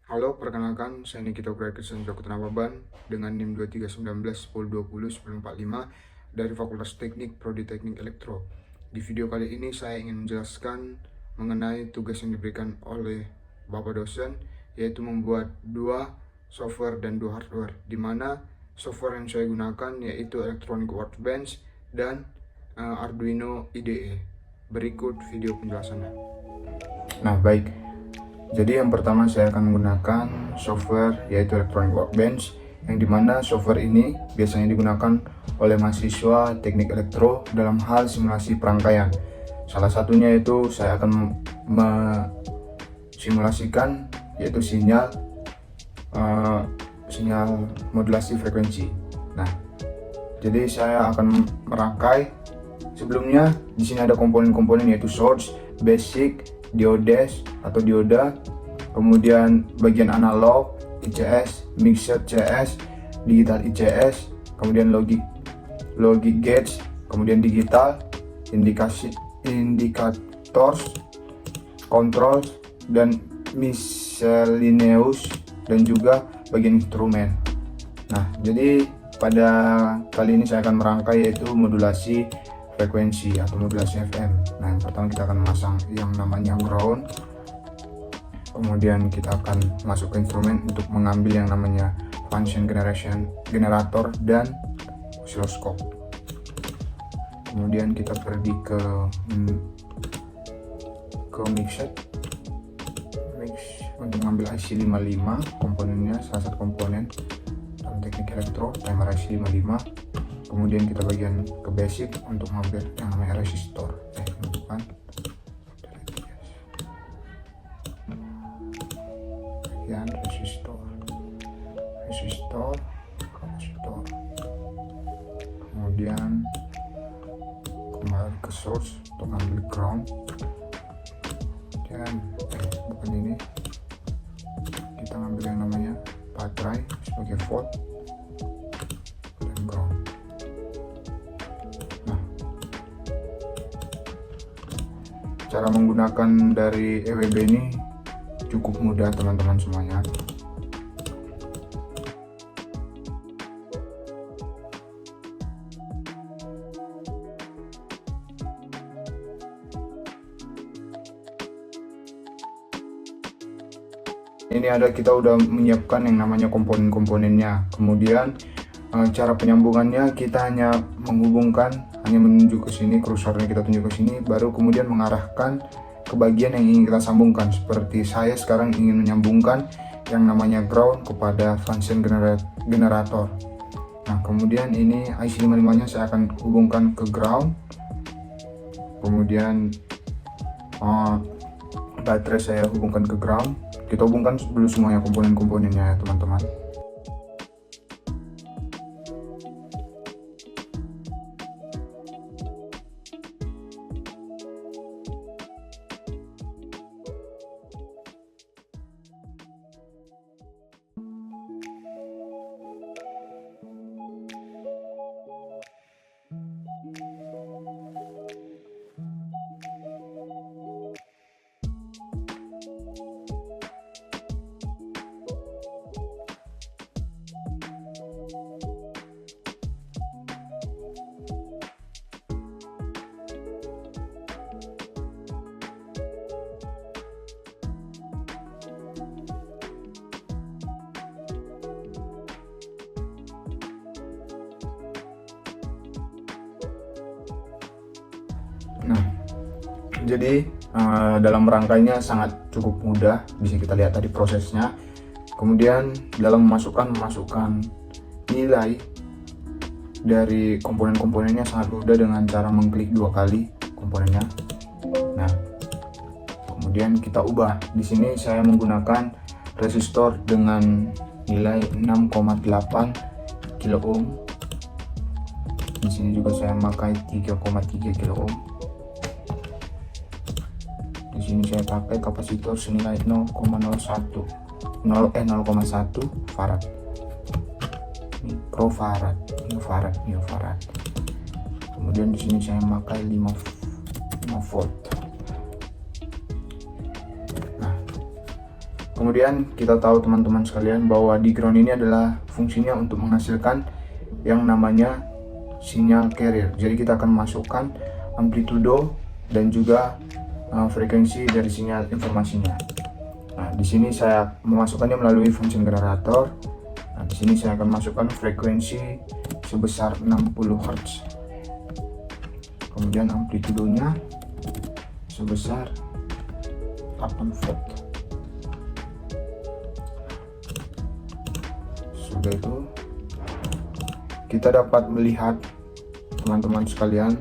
Halo, perkenalkan saya Nikita Prakesan Joko Nababan dengan NIM 231910201045 dari Fakultas Teknik Prodi Teknik Elektro. Di video kali ini saya ingin menjelaskan mengenai tugas yang diberikan oleh Bapak dosen, yaitu membuat dua software dan dua hardware, di mana software yang saya gunakan yaitu Electronic Workbench dan Arduino IDE. Berikut video penjelasannya. Nah, baik. Jadi yang pertama saya akan menggunakan software yaitu Electronic Workbench, yang dimana software ini biasanya digunakan oleh mahasiswa teknik elektro dalam hal simulasi perangkaian. Salah satunya itu saya akan simulasikan yaitu sinyal modulasi frekuensi. Nah, jadi saya akan merangkai. Sebelumnya di sini ada komponen-komponen yaitu source, basic, diodes atau dioda, kemudian bagian analog ICS, mixer CS, digital ICS, kemudian logic gates, kemudian digital, indicators, controls, dan miscellaneous, dan juga bagian instrumen. Nah, jadi pada kali ini saya akan merangkai yaitu modulasi frekuensi atau modulasi FM. Nah, yang pertama kita akan memasang yang namanya ground, kemudian kita akan masuk ke instrumen untuk mengambil yang namanya function generator dan oscilloscope. Kemudian kita pergi ke mix untuk mengambil IC 55 komponennya, salah satu komponen dalam teknik elektro, timer IC 55. Kemudian kita bagian ke basic untuk mengambil yang namanya resistor. Bukan bagian resistor, kapasitor. Kemudian kembali ke source untuk mengambil ground. Dan bukan ini, kita ngambil yang namanya baterai sebagai volt dan ground. Cara menggunakan dari EWB ini cukup mudah teman-teman semuanya. Ini ada, kita udah menyiapkan yang namanya komponen-komponennya. Kemudian cara penyambungannya kita hanya menunjuk ke sini, kursornya kita tunjuk ke sini, baru kemudian mengarahkan ke bagian yang ingin kita sambungkan. Seperti saya sekarang ingin menyambungkan yang namanya ground kepada function generator. Nah, kemudian ini IC 55 nya saya akan hubungkan ke ground. Kemudian baterai saya hubungkan ke ground. Kita hubungkan dulu semuanya komponen-komponennya ya teman-teman. Nah, jadi dalam rangkainya sangat cukup mudah, bisa kita lihat tadi prosesnya. Kemudian dalam memasukkan nilai dari komponen-komponennya sangat mudah dengan cara mengklik 2 kali komponennya. Nah, kemudian kita ubah. Di sini saya menggunakan resistor dengan nilai 6,8 kilo ohm. Di sini juga saya memakai 3,3 kilo ohm. Di sini saya pakai kapasitor senilai 0,1 farad, mikrofarad, microfarad. Kemudian di sini saya memakai 5 volt. Nah, Kemudian kita tahu teman-teman sekalian bahwa di ground ini adalah fungsinya untuk menghasilkan yang namanya sinyal carrier. Jadi kita akan masukkan amplitudo dan juga frekuensi dari sinyal informasinya. Nah, di sini saya memasukkannya melalui fungsi generator. Nah, di sini saya akan masukkan frekuensi sebesar 60 Hz. Kemudian amplitudonya sebesar 8 volt. Sudah itu kita dapat melihat teman-teman sekalian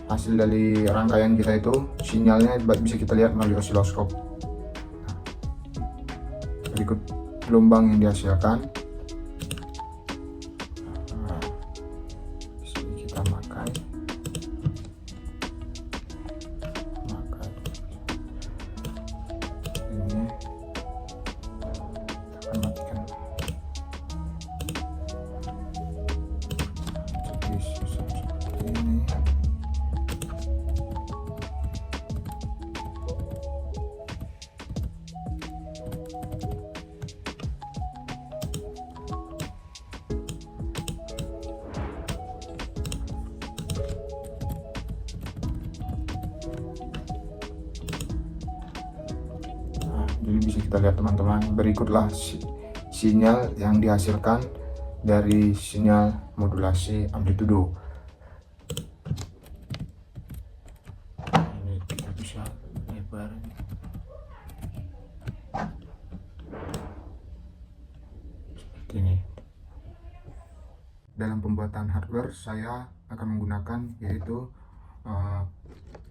hasil dari rangkaian kita itu, sinyalnya bisa kita lihat melalui osiloskop. Berikut gelombang yang dihasilkan. Nah, di sini kita pakai ini, kita akan matikan. Jadi seperti ini. Jadi bisa kita lihat teman-teman, berikutlah sinyal yang dihasilkan dari sinyal modulasi amplitudo. Ini kita bisa lebar. Seperti ini. Dalam pembuatan hardware saya akan menggunakan yaitu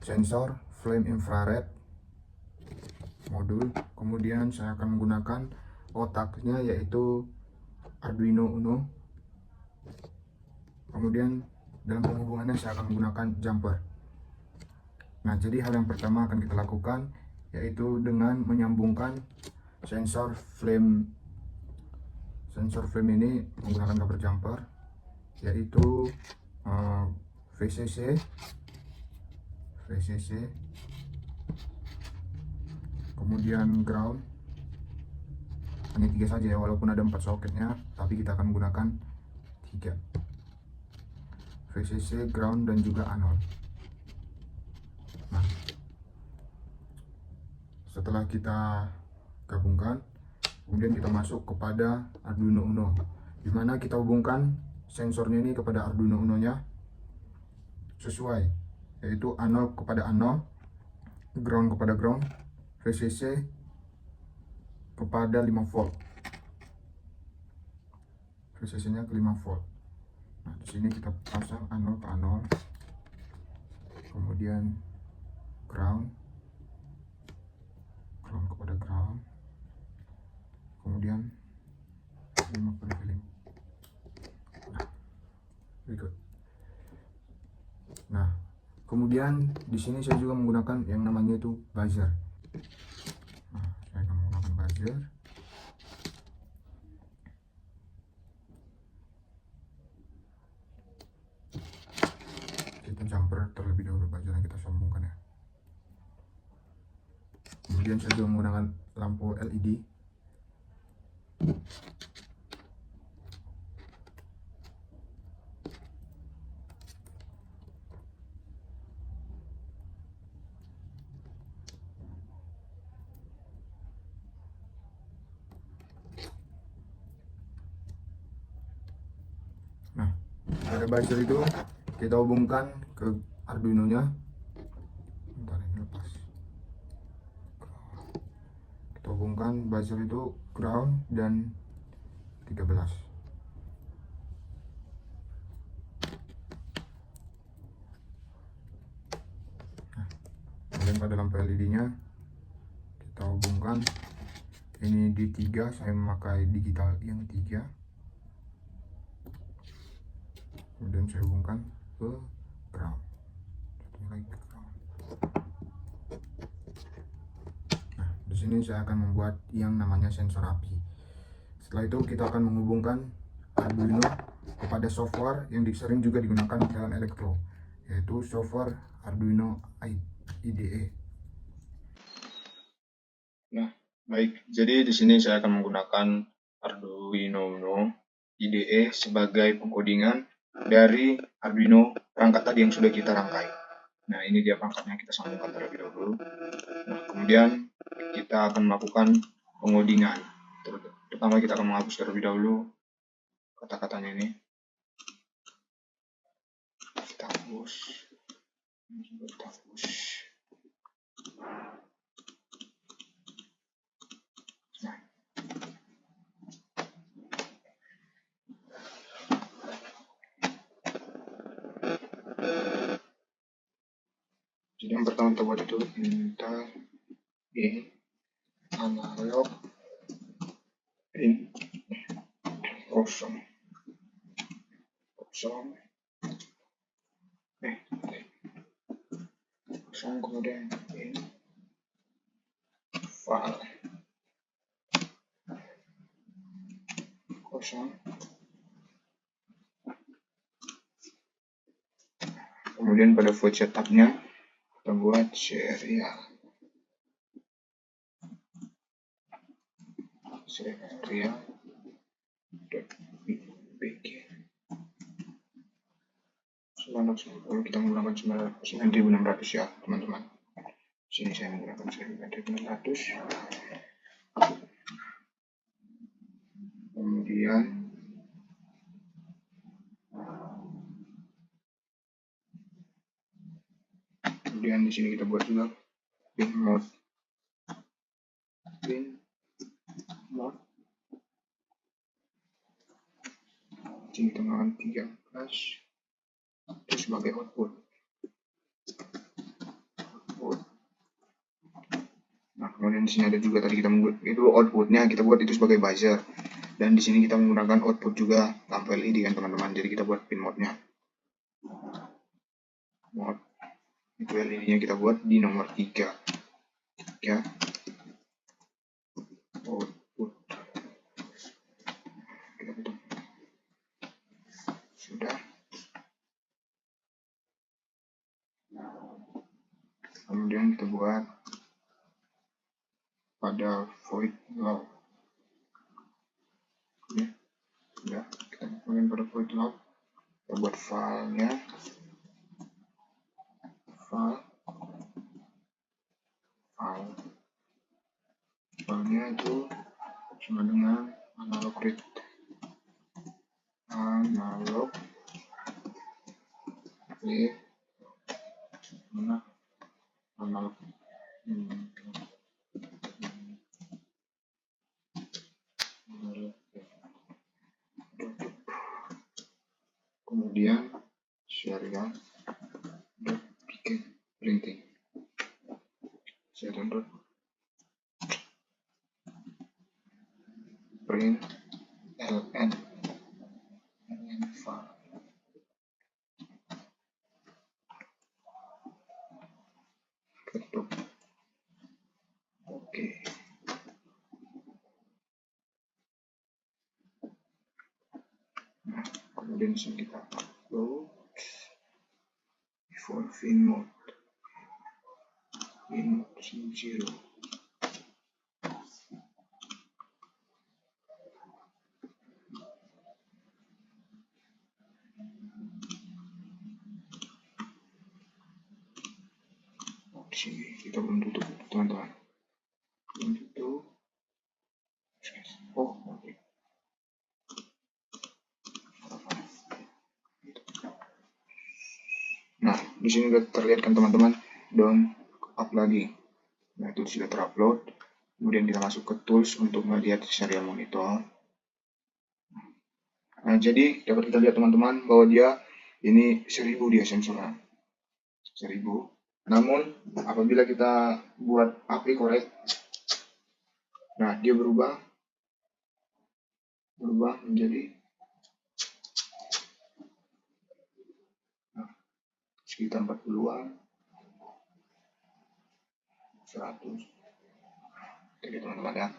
sensor flame infrared modul. Kemudian saya akan menggunakan otaknya yaitu Arduino Uno. Kemudian dalam penghubungannya saya akan menggunakan jumper. Nah, jadi hal yang pertama akan kita lakukan yaitu dengan menyambungkan sensor flame ini menggunakan kabel jumper yaitu VCC, kemudian ground. Hanya 3 saja ya, walaupun ada 4 soketnya, tapi kita akan menggunakan 3, VCC, ground, dan juga anode. Nah, setelah kita gabungkan, kemudian kita masuk kepada Arduino Uno, dimana kita hubungkan sensornya ini kepada Arduino Uno nya sesuai, yaitu anode kepada anode, ground kepada ground, VCC kepada 5 volt, VCC nya ke 5 volt. Nah, di sini kita pasang anode ke anode, kemudian ground kepada ground, kemudian 5 pada link. Nah, berikut. Nah, kemudian di sini saya juga menggunakan yang namanya itu buzzer. Nah, saya akan menggunakan buzzer. Kita jumper terlebih dahulu buzzer yang kita sambungkan ya. Kemudian saya juga menggunakan lampu LED. Nah, pada buzzer itu kita hubungkan ke Arduino nya. Bentar, ini lepas. Kita hubungkan buzzer itu ground dan 13. Nah, kemudian pada lampu LED nya kita hubungkan ini di 3, saya memakai digital yang 3. Kemudian saya hubungkan ke ground, satunya lagi ke ground. Nah, di sini saya akan membuat yang namanya sensor api. Setelah itu kita akan menghubungkan Arduino kepada software yang sering juga digunakan dalam elektro, yaitu software Arduino IDE. Nah, Baik, jadi di sini saya akan menggunakan Arduino Uno IDE sebagai pengkodingan dari Arduino perangkat tadi yang sudah kita rangkai. Nah, ini dia perangkatnya, kita sambungkan terlebih dahulu. Nah, kemudian kita akan melakukan pengodingan. Pertama kita akan menghapus terlebih dahulu kata-katanya ini. Kita hapus. Kita hapus. Nah, jadi yang pertama kita buat itu enter in analog in kosong kosong kosong, kemudian in file kosong, kemudian pada void setupnya kita buat serial .bg. Kalau kita menggunakan 9600 ya teman-teman. Sini saya menggunakan 9600. Kemudian di sini kita buat juga pin mode. Sini kita menggunakan 13 itu sebagai output. Nah, kemudian di sini ada juga tadi kita membuat itu outputnya, kita buat itu sebagai buzzer. Dan di sini kita menggunakan output juga lampu LED kan teman-teman. Jadi kita buat pin mode-nya. Mode itu LED-nya kita buat di nomor 3. Ya. Output. Kita butuh. Sudah. Kemudian kita buat pada void log. Ya. Sudah. Kemudian pada void log kita buat filenya. Filenya itu sama dengan analog read, analog read mana analog kemudian serial bikin printing serial print ln file. Ketuk oke. Nah, kemudian kita upload before fin mode 0. Di sini kita belum tutup teman-teman, belum tutup. Oh oke. Nah, di sini sudah terlihat kan teman-teman, down up lagi. Nah, itu sudah terupload. Kemudian kita masuk ke tools untuk melihat serial monitor. Nah, jadi dapat kita lihat teman-teman bahwa dia ini 1000 dia sensornya. 1000. Namun apabila kita buat API korek, nah dia berubah menjadi sekitar 40-an, 100. Jadi teman-teman ya.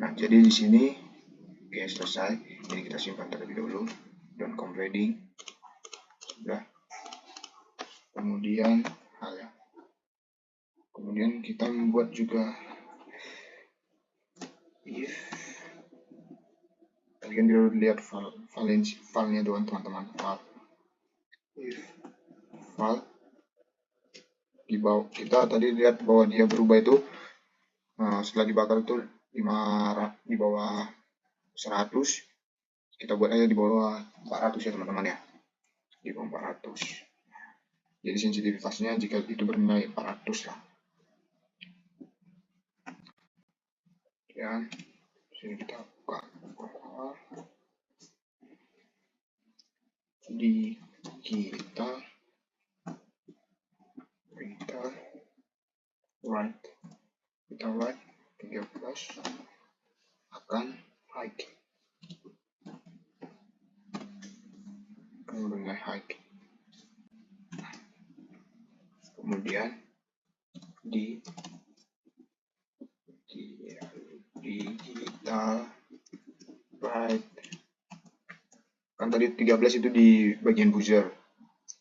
Nah, jadi di sini oke, selesai. Ini kita simpan terlebih dahulu. Don't completing. Sudah. Kemudian kemudian kita membuat juga tadi kan kita udah lihat filenya doang teman-teman. File di bawah, kita tadi lihat bahwa dia berubah itu setelah dibakar itu di bawah 100, kita buat aja di bawah 400 ya teman-teman ya, di bawah 400. Jadi sensitivitasnya jika itu bernilai 400 lah. Dan sini kita buka di kita write 13 akan high, kemudian high, kemudian di digital write, kan tadi 13 itu di bagian buzzer,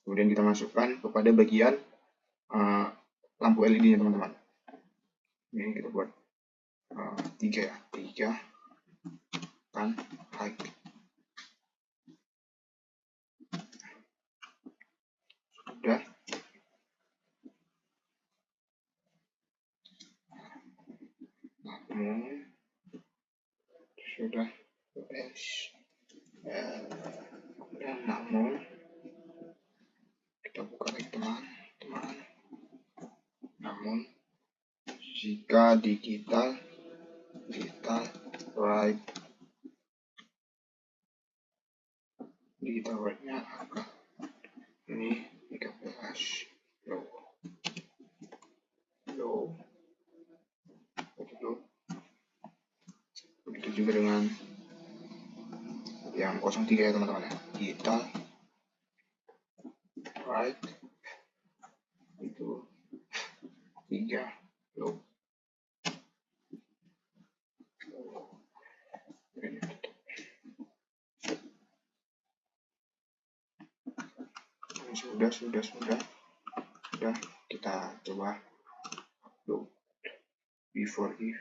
kemudian kita masukkan kepada bagian lampu LED nya teman-teman. Ini kita buat 3 ya, 3 kan high. Sudah. Sudah. Dan namun kita buka lagi teman-teman. Namun jika digital write nya akan ini 13 low. Begitu juga dengan yang 03 ya teman-teman ya, digital write itu 3 low. Sudah, kita coba upload before if.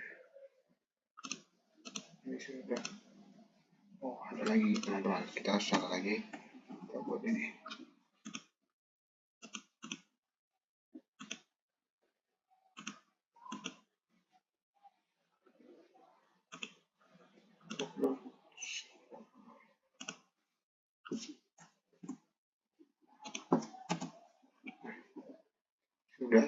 Ini sudah. Oh, ada lagi teman-teman, kita salah lagi, kita buat ini. Sudah.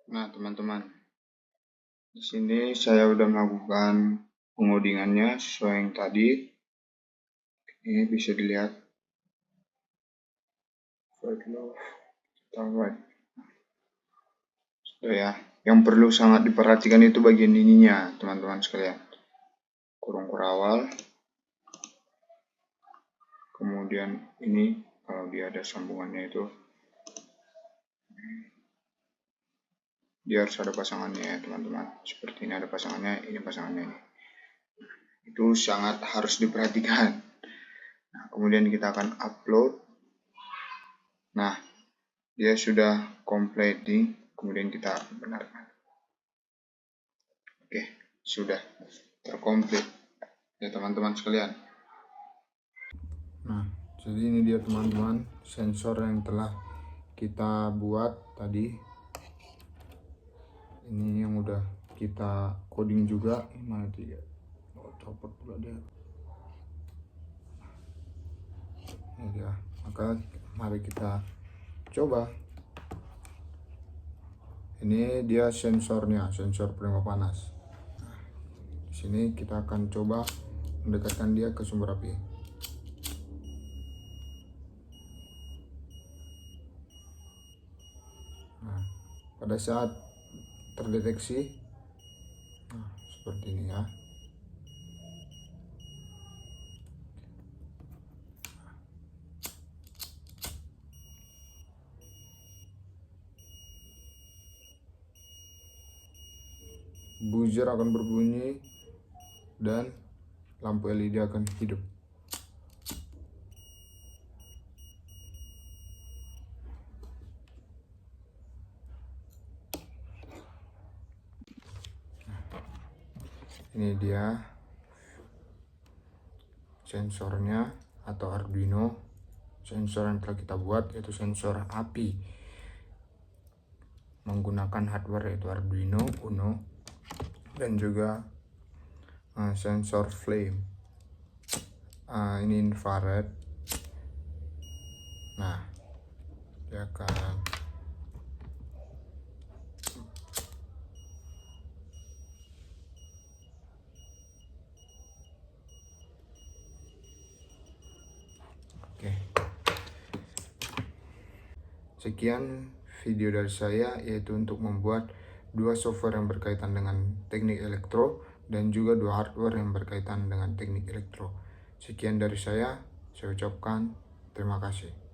Nah teman-teman, di sini saya udah melakukan pengodingannya sesuai yang tadi. Ini bisa dilihat. Sudah ya. Yang perlu sangat diperhatikan itu bagian ininya, teman-teman sekalian. Kurung kurawal. Kemudian ini kalau dia ada sambungannya itu, dia harus ada pasangannya ya teman-teman. Seperti ini ada pasangannya, ini pasangannya ini. Itu sangat harus diperhatikan. Nah, kemudian kita akan upload. Nah, dia sudah completing, kemudian kita benarkan. Oke, sudah terkomplit ya teman-teman sekalian. Nah, jadi ini dia teman-teman sensor yang telah kita buat tadi. Ini yang udah kita coding juga. Mana dia? Oh, copot pula dia. Ini dia. Maka mari kita coba. Ini dia sensornya, sensor penerima panas. Nah, di sini kita akan coba mendekatkan dia ke sumber api. Nah, pada saat terdeteksi, nah, seperti ini ya. Buzzer akan berbunyi dan lampu LED akan hidup. Ini dia sensornya atau Arduino, sensor yang telah kita buat, yaitu sensor api menggunakan hardware yaitu Arduino Uno, dan juga sensor flame. Ini infrared. Nah, dia akan oke. Sekian video dari saya, yaitu untuk membuat dua software yang berkaitan dengan teknik elektro dan juga dua hardware yang berkaitan dengan teknik elektro. Sekian dari saya ucapkan terima kasih.